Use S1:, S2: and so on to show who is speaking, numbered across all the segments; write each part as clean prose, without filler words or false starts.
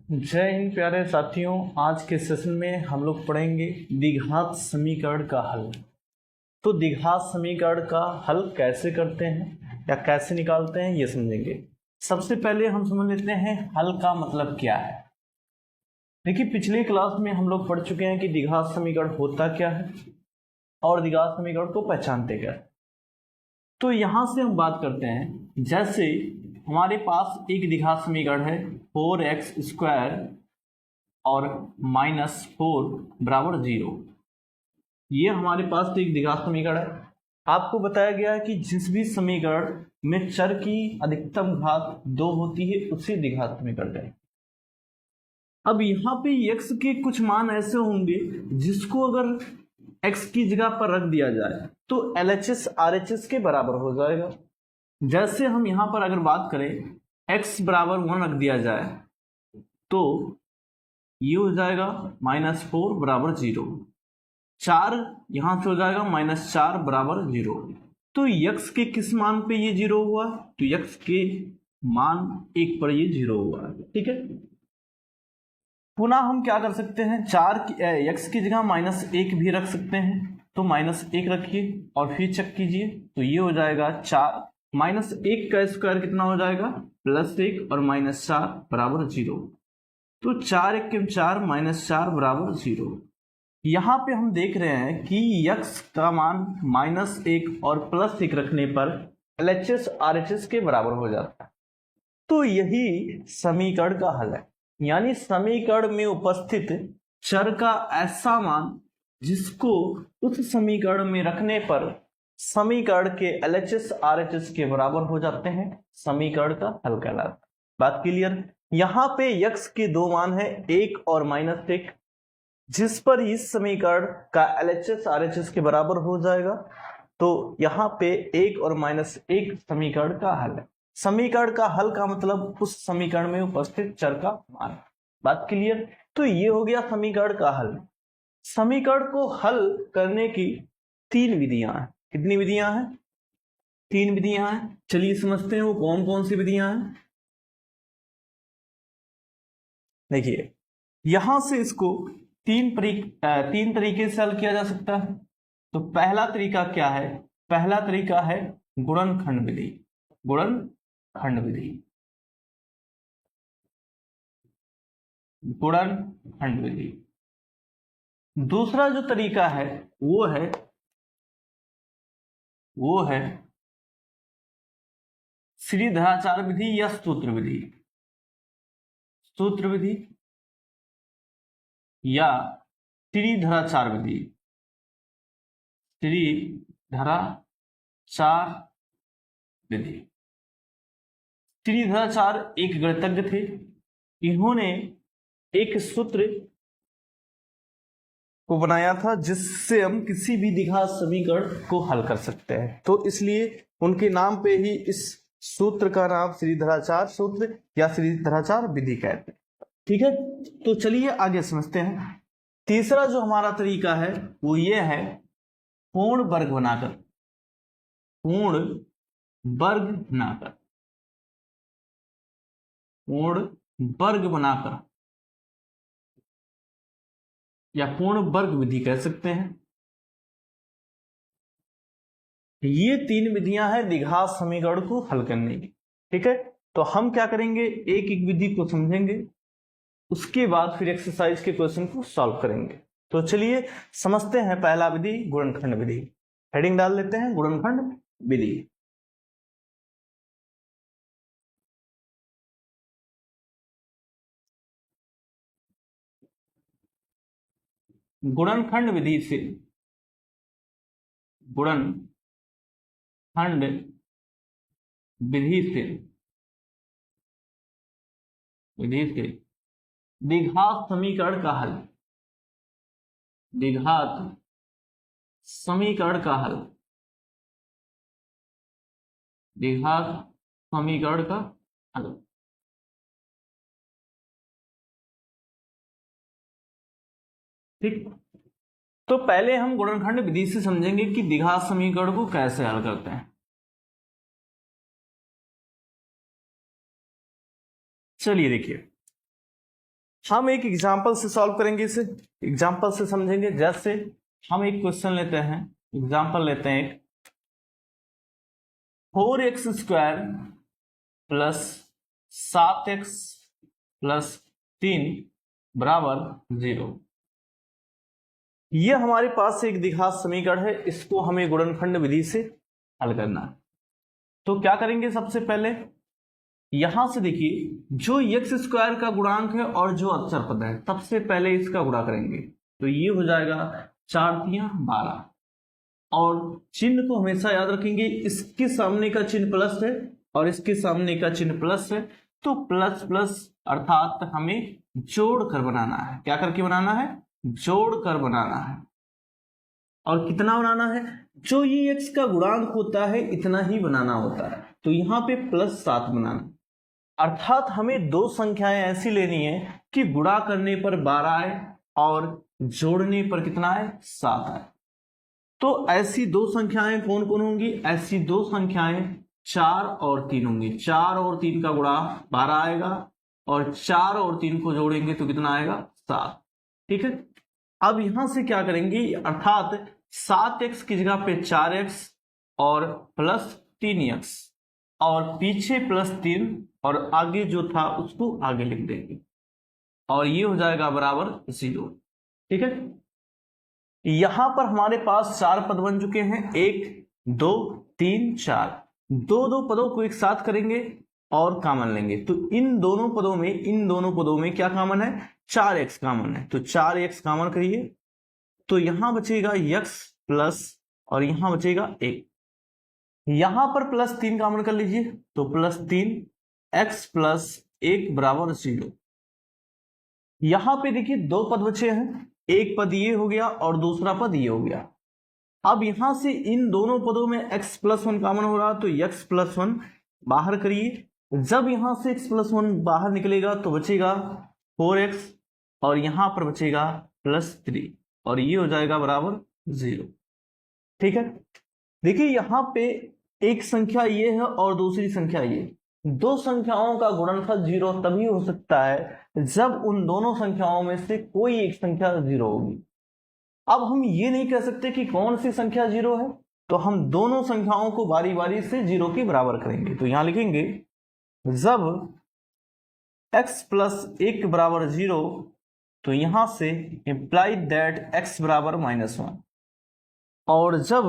S1: जय हिंद प्यारे साथियों। आज के सेशन में हम लोग पढ़ेंगे द्विघात समीकरण का हल। तो द्विघात समीकरण का हल कैसे करते हैं या कैसे निकालते हैं ये समझेंगे। सबसे पहले हम समझ लेते हैं हल का मतलब क्या है। देखिए, पिछले क्लास में हम लोग पढ़ चुके हैं कि द्विघात समीकरण होता क्या है और द्विघात समीकरण को पहचानते क्या है। तो यहां से हम बात करते हैं, जैसे हमारे पास एक द्विघात समीकरण है 4x² और -4 बराबर 0। ये हमारे पास एक द्विघात समीकरण है। आपको बताया गया है कि जिस भी समीकरण में चर की अधिकतम घात 2 होती है उसे द्विघात समीकरण कहें। अब यहाँ पे x के कुछ मान ऐसे होंगे जिसको अगर x की जगह पर रख दिया जाए तो LHS RHS के बराबर हो जाएगा। जैसे हम यहाँ पर अगर बात करें x बराबर 1 रख दिया जाए तो ये हो जाएगा -4 बराबर 0। 4 यहां से हो जाएगा -4 बराबर 0। तो x के किस मान पे ये 0 हुआ? तो x के मान 1 पर ये 0 हुआ। ठीक है, पुनः हम क्या कर सकते हैं, x की जगह -1 भी रख सकते हैं। तो -1 रखिए और फिर चेक कीजिए तो ये हो जाएगा 4 -1 का स्क्वायर कितना हो जाएगा +1 और -4 बराबर 0। तो 4 1 के 4 -4 बराबर 0। यहाँ पे हम देख रहे हैं कि x का मान -1 और +1 रखने पर LHS RHS के बराबर हो जाता है। तो यही समीकरण का हल है, यानी समीकरण में उपस्थित चर का ऐसा मान जिसको उस समीकरण में रखने पर समीकरण के LHS RHS के बराबर हो जाते हैं, समीकरण का हल कहलाता है। बात क्लियर? यहाँ पे x के दो मान है 1 और -1, जिस पर इस समीकरण का LHS RHS के बराबर हो जाएगा। तो यहाँ पे 1 और -1 समीकरण का हल है। समीकरण का हल का मतलब उस समीकरण में उपस्थित चर का मान। बात क्लियर? तो ये हो गया समीकरण का हल। समीकरण को हल करने की 3 विधियां हैं। कितनी विधियां हैं? 3 विधियां हैं। चलिए समझते हैं वो कौन कौन सी विधियां हैं। देखिए, यहां से इसको तीन तरीके से हल किया जा सकता है। तो पहला तरीका क्या है? पहला तरीका है गुणनखंड विधि। गुणनखंड विधि, गुणनखंड विधि। दूसरा जो तरीका है वो है श्रीधराचार्य विधि या सूत्र विधि। सूत्र विधि या श्रीधराचार्य विधि। श्रीधराचार्य विधि। श्रीधराचार्य एक गणितज्ञ थे। इन्होंने एक सूत्र को बनाया था जिससे हम किसी भी द्विघात समीकरण को हल कर सकते हैं। तो इसलिए उनके नाम पे ही इस सूत्र का नाम श्रीधराचार्य सूत्र या श्रीधराचार्य विधि कहते हैं। ठीक है, तो चलिए आगे समझते हैं। तीसरा जो हमारा तरीका है वो ये है पूर्ण वर्ग बनाकर। पूर्ण वर्ग बनाकर, पूर्ण वर्ग बनाकर या पूर्ण वर्ग विधि कह सकते हैं। ये 3 विधियां हैं द्विघात समीकरण को हल करने की। ठीक है, तो हम क्या करेंगे, एक एक विधि को समझेंगे, उसके बाद फिर एक्सरसाइज के क्वेश्चन को सॉल्व करेंगे। तो चलिए समझते हैं पहला विधि गुणनखंड विधि। हेडिंग डाल लेते हैं गुणनखंड विधि। गुणनखंड विधि से, गुणनखंड विधि से द्विघात समीकरण का हल, द्विघात समीकरण का हल, द्विघात समीकरण का हल। ठीक, तो पहले हम गुणनखंड विधि से समझेंगे कि द्विघात समीकरण को कैसे हल करते हैं। चलिए देखिए, हम एक एग्जाम्पल से सॉल्व करेंगे इसे, एग्जाम्पल से समझेंगे। जैसे हम एक क्वेश्चन लेते हैं, एग्जाम्पल लेते हैं एक 4x² प्लस 7x प्लस 3 बराबर 0। यह हमारे पास एक द्विघात समीकरण है, इसको हमें गुणनखंड विधि से हल करना है। तो क्या करेंगे, सबसे पहले यहां से देखिए जो x² का गुणांक है और जो अचर पद है, सबसे पहले इसका गुणा करेंगे तो ये हो जाएगा 4 तियां 12। और चिन्ह को हमेशा याद रखेंगे, इसके सामने का चिन्ह प्लस है और इसके सामने का चिन्ह प्लस है, तो प्लस प्लस अर्थात हमें जोड़ कर बनाना है। क्या करके बनाना है, जोड़ कर बनाना है। और कितना बनाना है, जो ये x का गुणांक होता है इतना ही बनाना होता है। तो यहाँ पे +7 बनाना, अर्थात हमें दो संख्याएं ऐसी लेनी है कि गुणा करने पर 12 आए और जोड़ने पर कितना आए, 7 आए। तो ऐसी दो संख्याएं कौन कौन होंगी, ऐसी दो संख्याएं 4 और 3 होंगी। 4 और 3 का गुणा 12 आएगा और 4 और 3 को जोड़ेंगे तो कितना आएगा, 7। ठीक है, अब यहां से क्या करेंगे, अर्थात 7x की जगह पे 4x और प्लस 3x और पीछे +3 और आगे जो था उसको आगे लिख देंगे और ये हो जाएगा बराबर 0। ठीक है, यहां पर हमारे पास 4 पद बन चुके हैं, 1 2 3 4। दो पदों को एक साथ करेंगे और कॉमन लेंगे तो इन दोनों पदों में क्या कॉमन है, 4x कॉमन है। तो 4x कॉमन करिए तो यहां बचेगा x प्लस और यहां बचेगा 1। यहां पर +3 कॉमन कर लीजिए तो +3 x प्लस 1 बराबर 0। यहां पे देखिए दो पद बचे हैं, एक पद ये हो गया और दूसरा पद ये हो गया। अब यहां से इन दोनों पदों में x + 1 कॉमन हो रहा तो x + 1 बाहर करिए। जब यहां से x + 1 बाहर निकलेगा तो बचेगा 4x और यहां पर बचेगा +3 और ये हो जाएगा बराबर 0। ठीक है, देखिए यहां पे एक संख्या ये है और दूसरी संख्या ये, दो संख्याओं का गुणनफल 0 तभी हो सकता है जब उन दोनों संख्याओं में से कोई एक संख्या 0 होगी। अब हम ये नहीं कह सकते कि कौन सी संख्या 0 है, तो हम दोनों संख्याओं को बारी बारी से 0 के बराबर करेंगे। तो यहां लिखेंगे जब x + 1 बराबर 0 तो यहां से इंप्लाइड दैट x बराबर -1, और जब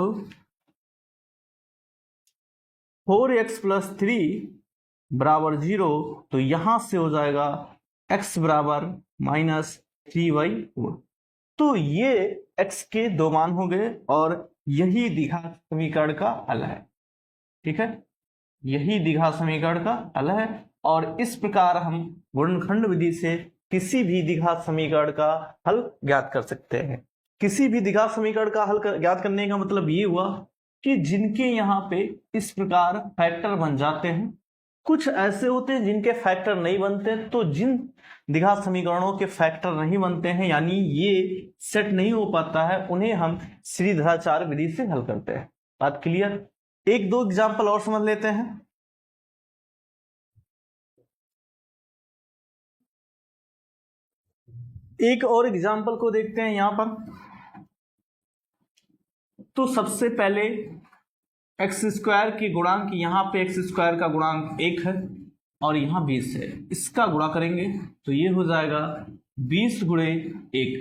S1: 4x + 3 बराबर 0 तो यहां से हो जाएगा x बराबर -3/4। तो ये x के दो मान हो गए और यही द्विघात समीकरण का हल है। ठीक है, यही द्विघात समीकरण का हल है और इस प्रकार हम गुणनखंड विधि से किसी भी द्विघात समीकरण का हल ज्ञात कर सकते हैं। किसी भी द्विघात समीकरण का हल ज्ञात करने का मतलब ये हुआ कि जिनके यहाँ पे इस प्रकार फैक्टर बन जाते हैं, कुछ ऐसे होते हैं जिनके फैक्टर नहीं बनते। तो जिन द्विघात समीकरणों के फैक्टर नहीं बनते हैं यानी ये सेट नहीं हो पाता है, उन्हें हम श्रीधराचार्य विधि से हल करते हैं। बात क्लियर? एक दो एग्जाम्पल और समझ लेते हैं। एक और एग्जाम्पल को देखते हैं यहां पर। तो सबसे पहले x² की गुणांक, यहां पे x² का गुणांक 1 है और यहां 20 है, इसका गुणा करेंगे तो ये हो जाएगा 20 × 1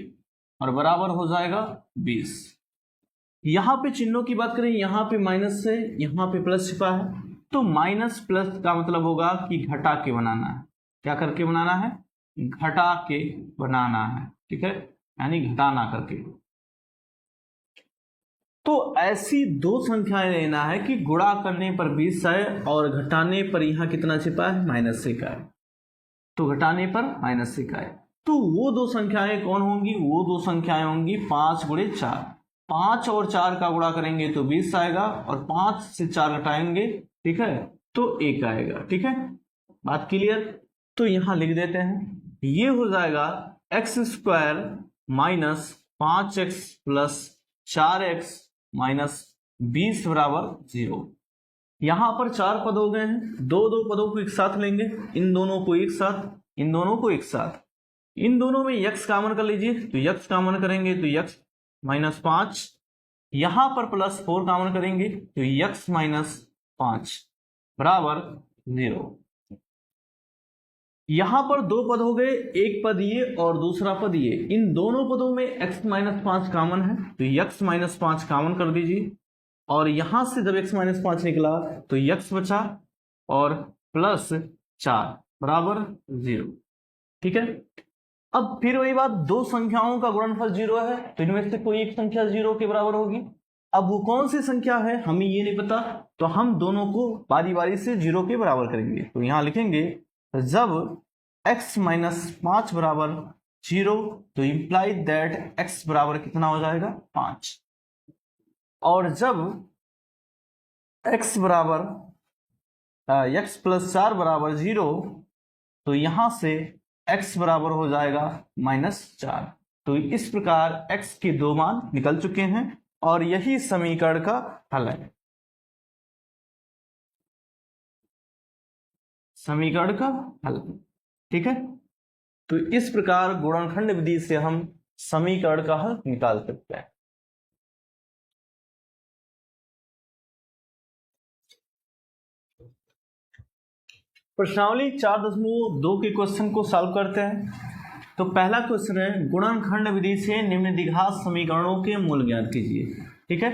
S1: और बराबर हो जाएगा 20। यहां पे चिन्हों की बात करें, यहां पे माइनस है, यहां पे प्लस छिपा है, तो माइनस प्लस का मतलब होगा कि घटा के बनाना है। क्या करके बनाना है? घटा के बनाना है। ठीक है, यानी घटाना करके। तो ऐसी दो संख्याएं लेना है कि गुणा करने पर 20 आए और घटाने पर यहां कितना छिपा है, -1 आए। तो घटाने पर -1 आए, तो वो दो संख्याएं कौन होंगी? वो दो संख्याएं होंगी 5 × 4। 5 और 4 का गुणा करेंगे तो 20 आएगा और 5 से 4 घटाएंगे, ठीक है, तो 1 आएगा। ठीक है, बात क्लियर? तो यहां लिख देते हैं, ये हो जाएगा x² - 5x + 4x - 20 बराबर 0। यहां पर 4 पद हो गए हैं, दो पदों को एक साथ लेंगे, इन दोनों को एक साथ, इन दोनों को एक साथ, इन दोनों में x कॉमन कर लीजिए, तो x कॉमन करेंगे तो x -5, यहां पर +4 कॉमन करेंगे तो x -5 बराबर 0। यहां पर दो पद हो गए, एक पद ये और दूसरा पद ये। इन दोनों पदों में x -5 कॉमन है तो x -5 कॉमन कर दीजिए, और यहां से जब x -5 निकला तो x बचा और +4 बराबर 0। ठीक है, अब फिर वही बात, दो संख्याओं का गुणनफल 0 है तो इनमें से कोई एक संख्या 0 के बराबर होगी। अब वो कौन सी संख्या है हमें ये नहीं पता, तो हम दोनों को बारी बारी से 0 के बराबर करेंगे। तो यहां लिखेंगे जब x -5 बराबर 0 तो इंप्लाई दैट x बराबर कितना हो जाएगा 5, और जब x बराबर x +4 बराबर 0 तो यहां से x बराबर हो जाएगा -4। तो इस प्रकार x के दो मान निकल चुके हैं और यही समीकरण का हल है, समीकरण का हल। ठीक है, तो इस प्रकार गुणनखंड विधि से हम समीकरण का हल निकाल सकते हैं। प्रश्नावली 4.2 के क्वेश्चन को सॉल्व करते हैं। तो पहला क्वेश्चन है, गुणनखंड विधि से निम्न द्विघात समीकरणों के मूल ज्ञात कीजिए। ठीक है,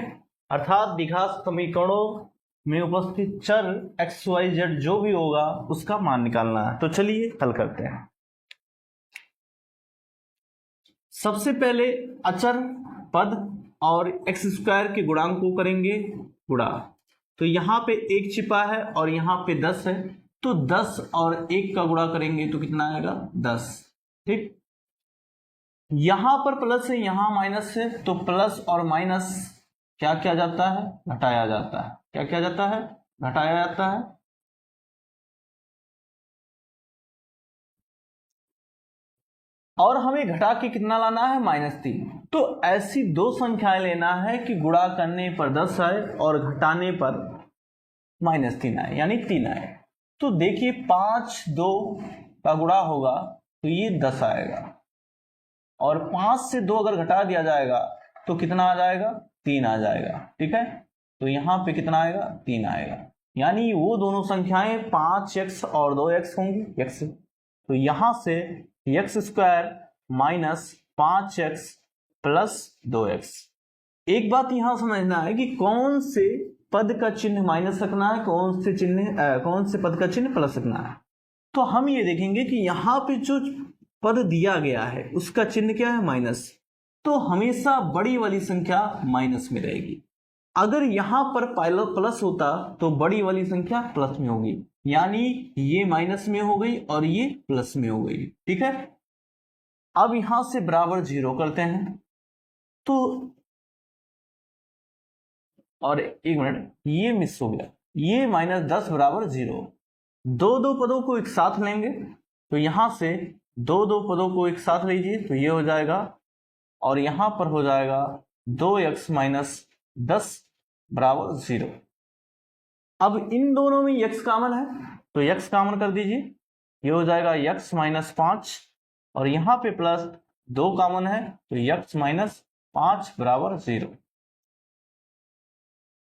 S1: अर्थात द्विघात समीकरणों में उपस्थित चर x y z जो भी होगा उसका मान निकालना है। तो चलिए हल करते हैं। सबसे पहले अचर पद और x² के गुणांक को करेंगे गुणा। तो यहां पे 1 छिपा है और यहां पे 10 है, तो 10 और 1 का गुणा करेंगे तो कितना आएगा 10। ठीक, यहां पर प्लस है यहां माइनस है, तो प्लस और माइनस क्या किया जाता है, घटाया जाता है। क्या किया जाता है, घटाया जाता है। और हमें घटा के कितना लाना है, -3। तो ऐसी दो संख्याएं लेना है कि गुणा करने पर 10 आए और घटाने पर -3 आए, यानी 3 आए। तो देखिए 5 2 का गुणा होगा तो ये 10 आएगा, और 5 से 2 अगर घटा दिया जाएगा तो कितना आ जाएगा, 3 आ जाएगा। ठीक है, तो यहां पे कितना आएगा, 3 आएगा, यानी वो दोनों संख्याएं 5x और 2x होंगी। x, तो यहां से x² -5x + 2x। एक बात यहां समझना है कि कौन से पद का चिन्ह माइनस रखना है, कौन से पद का चिन्ह प्लस रखना है। तो हम ये देखेंगे कि यहां पे जो पद दिया गया है उसका चिन्ह क्या है, माइनस। तो हमेशा बड़ी वाली संख्या माइनस में रहेगी। अगर यहां पर प्लस होता तो बड़ी वाली संख्या प्लस में होगी, यानी ये माइनस में हो गई और ये प्लस में हो गई। ठीक है, अब यहां से बराबर 0 करते हैं। तो और एक मिनट, ये मिस हो गया, ये -10 बराबर 0। दो पदों को एक साथ लेंगे, तो यहां से दो पदों को एक साथ लीजिए तो ये हो जाएगा, और यहां पर हो जाएगा 2x - 10 बराबर 0। अब इन दोनों में x कॉमन है तो x कॉमन कर दीजिए, ये हो जाएगा x -5, और यहां पे +2 कॉमन है तो x -5 बराबर 0।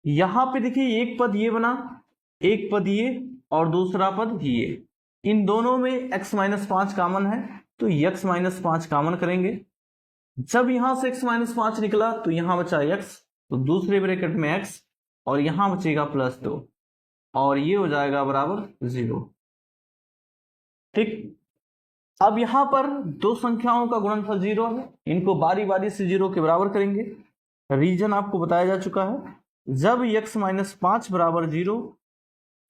S1: यहां पे देखिए एक पद ये बना, एक पद ये और दूसरा पद ये। इन दोनों में x -5 कॉमन है तो x -5 कॉमन करेंगे। जब यहां से x -5 निकला तो यहां बचा x, तो दूसरे ब्रैकेट में x, और यहां बचेगा +2, और ये हो जाएगा बराबर 0। ठीक, अब यहां पर दो संख्याओं का गुणनफल 0 है, इनको बारी बारी से 0 के बराबर करेंगे। रीजन आपको बताया जा चुका है। जब x -5 बराबर 0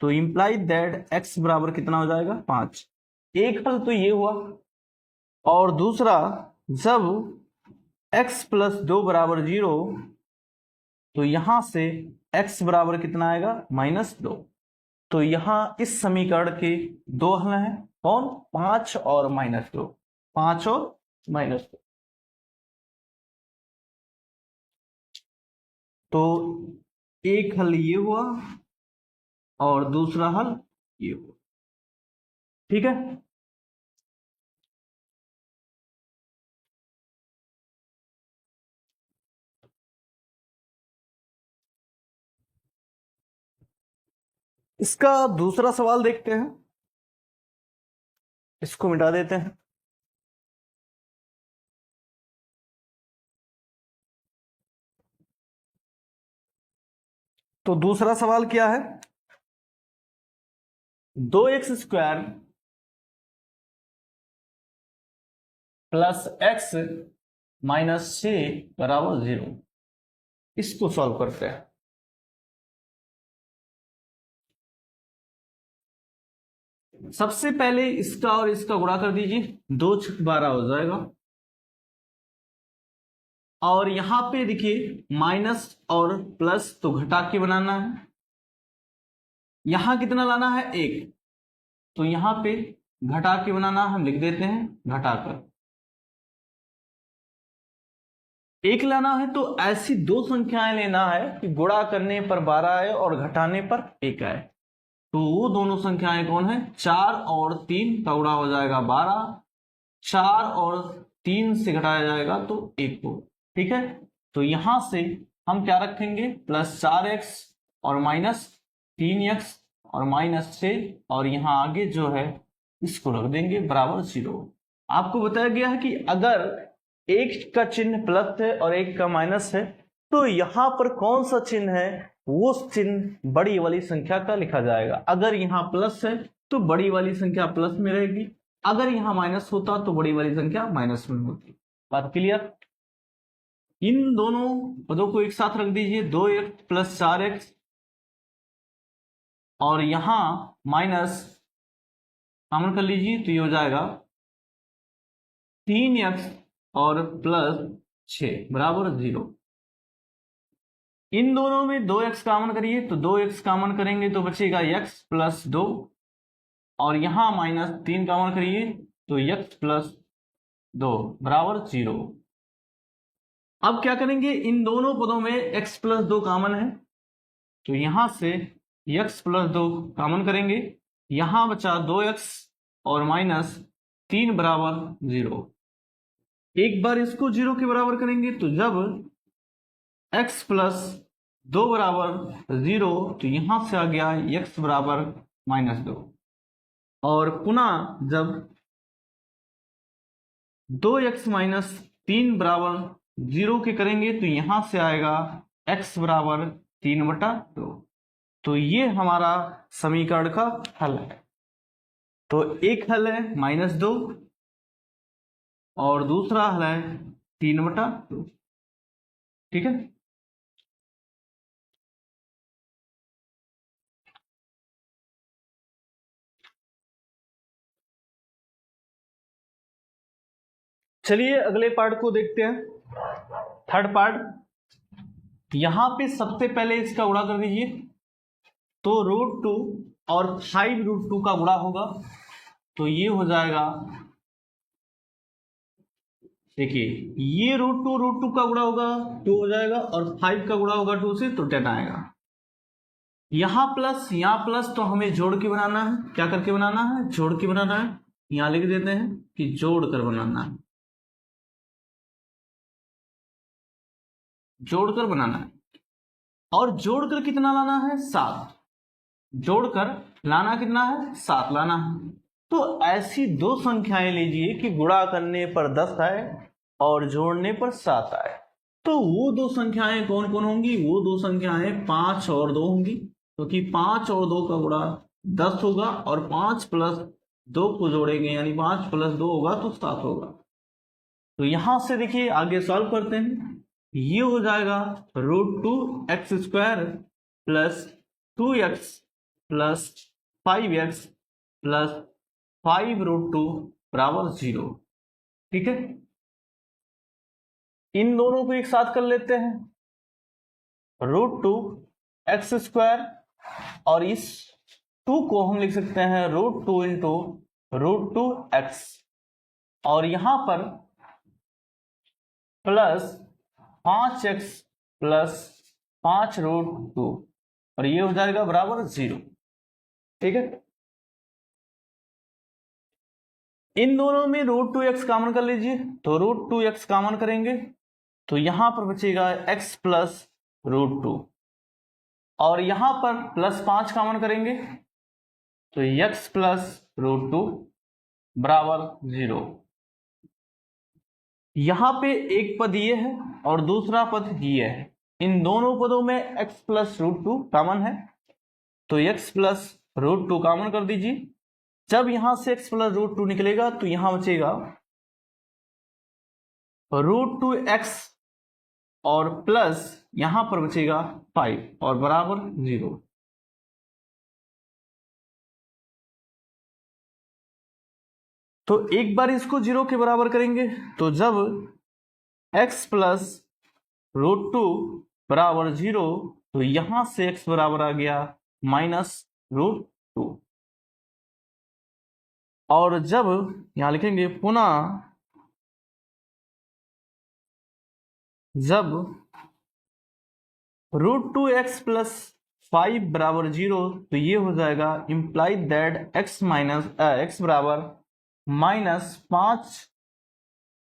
S1: तो इंप्लाई दैट x बराबर कितना हो जाएगा, 5। एक हल तो ये हुआ, और दूसरा जब x +2 बराबर 0 तो यहां से x बराबर कितना आएगा, -2। तो यहां इस समीकरण के दो हल हैं, कौन, 5 और -2, 5 और -2। तो एक हल ये हुआ और दूसरा हल ये हुआ। ठीक है, इसका दूसरा सवाल देखते हैं, इसको मिटा देते हैं। तो दूसरा सवाल क्या है, 2x² प्लस x माइनस 6 बराबर 0। इसको सॉल्व करते हैं। सबसे पहले इसका और इसका गुणा कर दीजिए, 2 छक 12 हो जाएगा। और यहां पे देखिए माइनस और प्लस तो घटा के बनाना है। यहां कितना लाना है, 1, तो यहां पे घटा के बनाना, हम लिख देते हैं घटाकर। 1 लाना है तो ऐसी दो संख्याएं लेना है कि गुणा करने पर 12 आए और घटाने पर 1 आए। तो वो दोनों संख्याएं कौन है, 4 और 3 का गुणा हो जाएगा 12, 4 और 3 से घटाया जाएगा तो 1 को। ठीक है, तो यहां से हम क्या रखेंगे, प्लस 4x और माइनस 3x और माइनस 6, और यहां आगे जो है इसको रख देंगे बराबर 0। आपको बताया गया है कि अगर एक का चिन्ह प्लस है और एक का माइनस है, तो यहां पर कौन सा चिन्ह है, वो चिन्ह बड़ी वाली संख्या का लिखा जाएगा। अगर यहां प्लस है तो बड़ी वाली संख्या प्लस में रहेगी, अगर यहां माइनस होता तो बड़ी वाली संख्या माइनस में होती। बात क्लियर। इन दोनों पदों को एक साथ रख दीजिए, 2x प्लस 4x, और यहां माइनस कॉमन कर लीजिए तो ये हो जाएगा 3x और प्लस 6 बराबर 0। इन दोनों में 2x कॉमन करिए, तो 2x कॉमन करेंगे तो बचेगा x प्लस 2, और यहां माइनस 3 कॉमन करिए तो x प्लस 2 बराबर 0। अब क्या करेंगे, इन दोनों पदों में x प्लस 2 कॉमन है, तो यहां से x प्लस 2 कॉमन करेंगे, यहां बचा 2x और माइनस 3 बराबर 0। एक बार इसको 0 के बराबर करेंगे, तो जब x प्लस 2 बराबर 0, तो यहां से आ गया x बराबर माइनस 2, और पुनः जब 2x माइनस 3 बराबर 0 के करेंगे तो यहां से आएगा x बराबर 3/2। तो ये हमारा समीकरण का हल है। तो एक हल है -2 और दूसरा हल है 3/2। ठीक है, चलिए अगले पार्ट को देखते हैं, थर्ड पार्ट। यहां पे सबसे पहले इसका गुणा कर दीजिए, तो √2 और 5√2 का गुणा होगा, तो ये हो जाएगा, देखिए ये √2 का गुणा होगा 2 हो जाएगा, और 5 का गुणा होगा 2 से तो 10 आएगा। यहां प्लस यहां प्लस, तो हमें जोड़ के बनाना है। क्या करके बनाना है, जोड़ के बनाना है। यहां लिख देते हैं कि जोड़ कर बनाना है, जोड़कर बनाना है। और जोड़कर कितना लाना है, 7। जोड़कर लाना कितना है, 7 लाना है। तो ऐसी दो संख्याएं लीजिए कि गुणा करने पर 10 आए और जोड़ने पर 7 आए। तो वो दो संख्याएं कौन कौन होंगी, वो दो संख्याएं 5 और 2 होंगी, क्योंकि 5 और 2 का गुणा 10 होगा, और 5 प्लस 2 को जोड़ेंगे यानी 5 प्लस 2 होगा तो 7 होगा। तो यहां से देखिए आगे सॉल्व करते हैं। ये हो जाएगा √2x² plus 2x plus 5x plus 5√2 बराबर 0। ठीक है, इन दोनों को एक साथ कर लेते हैं, √2x², और इस 2 को हम लिख सकते हैं √2 इंटू √2x, और यहां पर प्लस 5x प्लस 5√2, और ये हो जाएगा बराबर 0। ठीक है, इन दोनों में √2x कॉमन कर लीजिए, तो √2x कॉमन करेंगे तो यहां पर बचेगा x प्लस √2, और यहां पर +5 कॉमन करेंगे तो x + √2 बराबर 0। यहां पे एक पद ये है और दूसरा पद ये है, इन दोनों पदों में x + √2 कॉमन है तो x + √2 कॉमन कर दीजिए। जब यहां से x + √2 निकलेगा तो यहां बचेगा √2x और प्लस यहां पर बचेगा 5 और बराबर 0। तो एक बार इसको 0 के बराबर करेंगे तो जब x + √2 बराबर 0 तो यहां से x बराबर आ गया -√2। और जब यहां लिखेंगे पुनः जब √2x + 5 बराबर 0 तो ये हो जाएगा इंप्लाई दैट x बराबर -5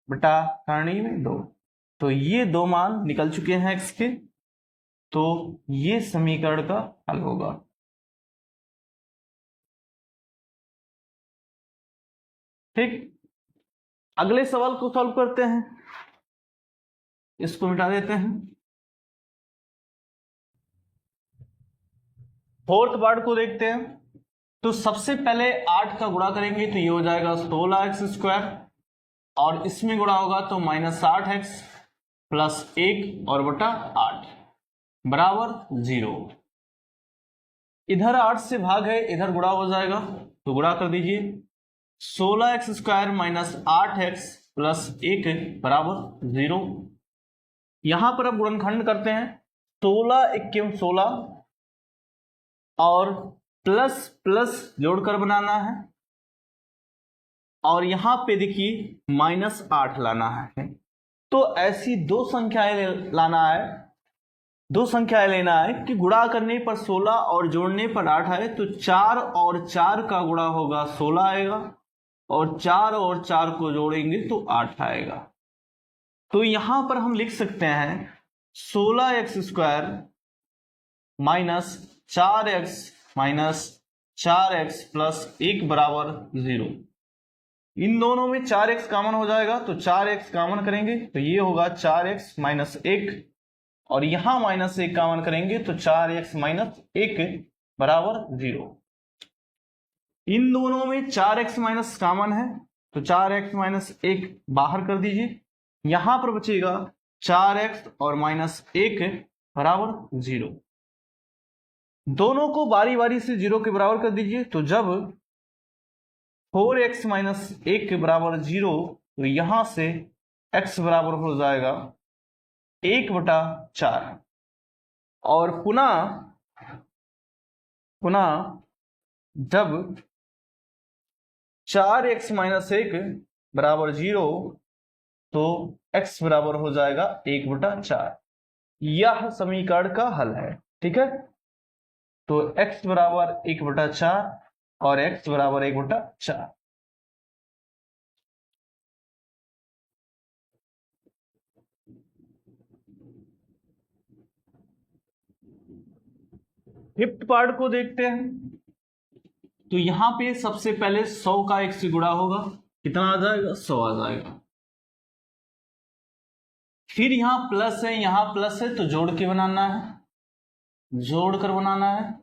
S1: बटा करणीय में 2। तो ये दो मान निकल चुके हैं x के, तो ये समीकरण का हल होगा। ठीक, अगले सवाल को सॉल्व करते हैं, इसको मिटा देते हैं। फोर्थ पार्ट को देखते हैं। तो सबसे पहले 8 का गुणा करेंगे तो ये हो जाएगा 16x² और इसमें गुणा होगा तो -8x + 1 और बटा 8 बराबर 0। इधर 8 से भाग है, इधर गुणा हो जाएगा तो गुणा कर दीजिए। 16x² - 8x + 1 बराबर 0। यहां पर अब गुणनखंड करते हैं। 16 × 16 और प्लस प्लस जोड़कर बनाना है और यहां पे देखिए -8 लाना है। तो ऐसी दो संख्याएं लाना है, दो संख्याएं लेना है कि गुणा करने पर 16 और जोड़ने पर 8 आए तो 4 और 4 का गुणा होगा 16 आएगा और 4 और 4 को जोड़ेंगे तो 8 आएगा। तो यहां पर हम लिख सकते हैं 16x² - 4x + 1 बराबर 0। इन दोनों में 4x कॉमन हो जाएगा तो 4x कॉमन करेंगे तो ये होगा 4x - 1 और यहां -1 कॉमन करेंगे तो 4x - 1 बराबर 0। इन दोनों में 4x माइनस कॉमन है तो 4x - 1 बाहर कर दीजिए। यहां पर बचेगा 4x और -1 बराबर 0। दोनों को बारी बारी से 0 के बराबर कर दीजिए। तो जब 4x - 1 बराबर 0 तो यहां से x बराबर हो जाएगा 1/4 और पुनः जब 4x - 1 बराबर 0 तो x बराबर हो जाएगा 1/4। यह समीकरण का हल है। ठीक है, तो x बराबर 1/4 और x बराबर 1/4। फिफ्थ पार्ट को देखते हैं। तो यहां पे सबसे पहले 100 का 1 से गुणा होगा, कितना आ जाएगा 100 आ जाएगा। फिर यहां प्लस है, यहां प्लस है तो जोड़ के बनाना है, जोड़कर बनाना है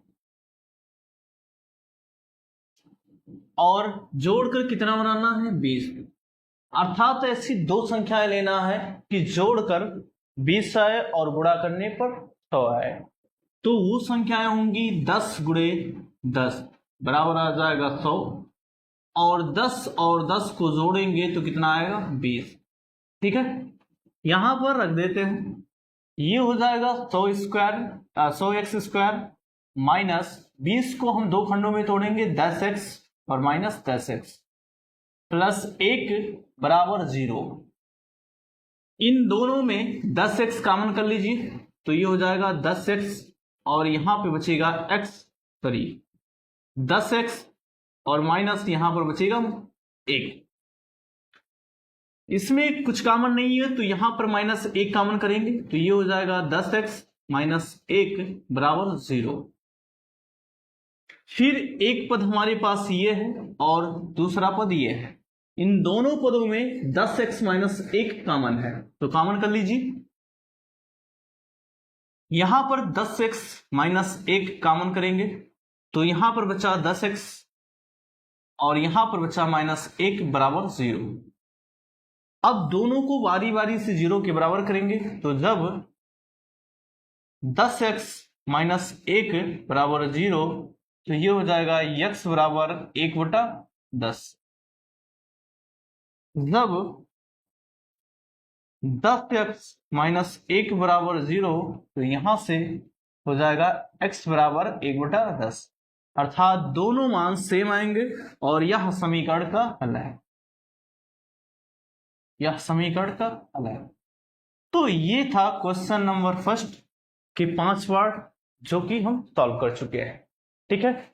S1: और जोड़कर कितना बनाना है 20। अर्थात ऐसी दो संख्याएं लेना है कि जोड़कर 20 आए और गुणा करने पर 100 आए। तो वो संख्याएं होंगी 10 × 10 बराबर आ जाएगा 100 और 10 को जोड़ेंगे तो कितना आएगा 20। ठीक है, यहां पर रख देते हैं। ये हो जाएगा 100x² माइनस 20 को हम दो खंडों में तोड़ेंगे 10x और -10x प्लस 1 बराबर 0। इन दोनों में 10x कॉमन कर लीजिए तो ये हो जाएगा 10x और यहां पे बचेगा x 10x और माइनस यहां पर बचेगा 1। इसमें कुछ कॉमन नहीं है तो यहां पर -1 कॉमन करेंगे तो ये हो जाएगा 10x माइनस 1 बराबर 0। फिर एक पद हमारे पास ये है और दूसरा पद ये है। इन दोनों पदों में 10x माइनस 1 कॉमन है, तो कॉमन कर लीजिए। यहां पर 10x माइनस 1 कॉमन करेंगे तो यहां पर बचा 10x और यहां पर बचा माइनस 1 बराबर 0। अब दोनों को बारी बारी से 0 के बराबर करेंगे, तो जब 10x माइनस 1 बराबर 0 तो ये हो जाएगा x बराबर 1/10। जब 10x माइनस 1 बराबर 0 तो यहां से हो जाएगा x बराबर 1/10, अर्थात दोनों मान सेम आएंगे और यह समीकरण का हल है। यह समीकरण का हल है। तो ये था क्वेश्चन नंबर फर्स्ट के 5 पार्ट जो कि हम सॉल्व कर चुके हैं। ठीक है।